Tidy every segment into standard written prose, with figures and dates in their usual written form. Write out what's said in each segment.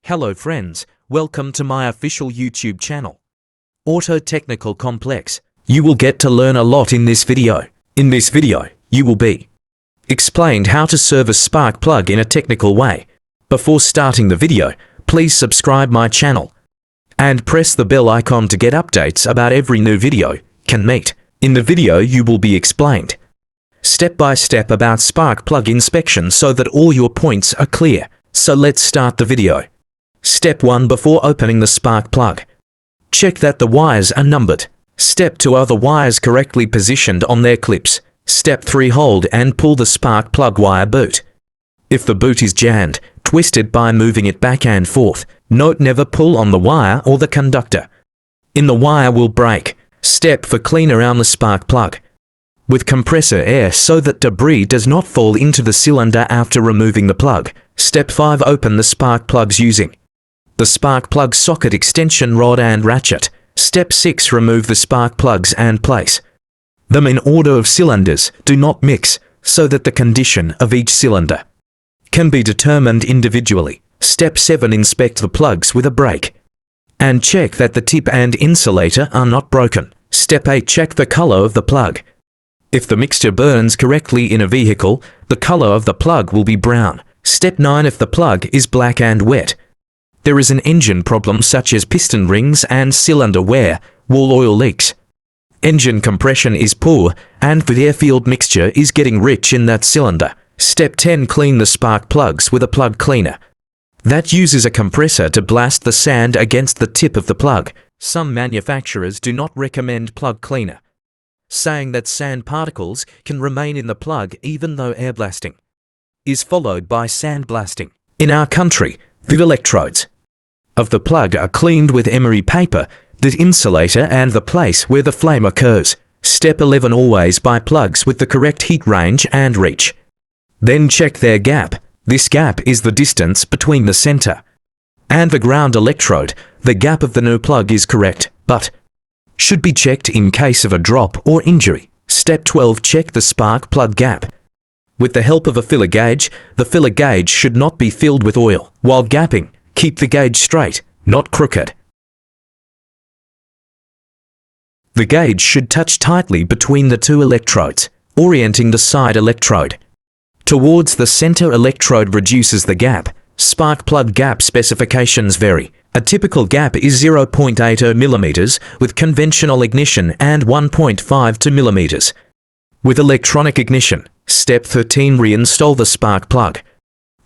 Hello friends, welcome to my official YouTube channel, Auto Technical Complex. You will get to learn a lot in this video. In this video, you will be explained how to serve a spark plug in a technical way. Before starting the video, please subscribe my channel and press the bell icon to get updates about every new video can meet. In the video you will be explained step by step about spark plug inspection so that all your points are clear. So let's start the video. Step 1. Before opening the spark plug, check that the wires are numbered. Step 2. Are the wires correctly positioned on their clips? Step 3. Hold and pull the spark plug wire boot. If the boot is jammed, twist it by moving it back and forth. Note: never pull on the wire or the conductor. The wire will break. Step 4. Clean around the spark plug with compressor air so that debris does not fall into the cylinder after removing the plug. Step 5. Open the spark plugs using the spark plug socket extension rod and ratchet. Step 6. Remove the spark plugs and place them in order of cylinders. Do not mix, so that the condition of each cylinder can be determined individually. Step 7. Inspect the plugs with a brake and check that the tip and insulator are not broken. Step 8. Check the color of the plug. If the mixture burns correctly in a vehicle, the color of the plug will be brown. Step 9. If the plug is black and wet, there is an engine problem such as piston rings and cylinder wear, wall oil leaks, engine compression is poor, and the air-filled mixture is getting rich in that cylinder. Step 10. Clean the spark plugs with a plug cleaner that uses a compressor to blast the sand against the tip of the plug. Some manufacturers do not recommend plug cleaner, saying that sand particles can remain in the plug even though air blasting is followed by sand blasting. In our country, the electrodes of the plug are cleaned with emery paper, the insulator and the place where the flame occurs. Step 11. Always buy plugs with the correct heat range and reach. Then check their gap. This gap is the distance between the center and the ground electrode. The gap of the new plug is correct, but should be checked in case of a drop or injury. Step 12. Check the spark plug gap with the help of a filler gauge. The filler gauge should not be filled with oil. While gapping, keep the gauge straight, not crooked. The gauge should touch tightly between the two electrodes, orienting the side electrode towards the center electrode reduces the gap. Spark plug gap specifications vary. A typical gap is 0.80 mm with conventional ignition and 1.52 mm with electronic ignition. Step 13. Reinstall the spark plug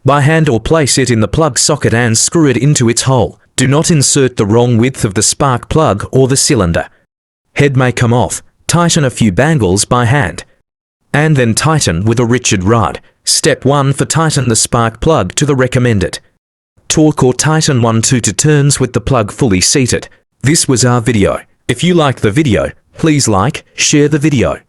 by hand or place it in the plug socket and screw it into its hole. Do not insert the wrong width of the spark plug or the cylinder head may come off. Tighten a few bangles by hand and then tighten with a Richard rod. Step 1. For tighten the spark plug to the recommended torque or tighten 1/2 turns with the plug fully seated. This was our video. If you like the video, please like, share the video.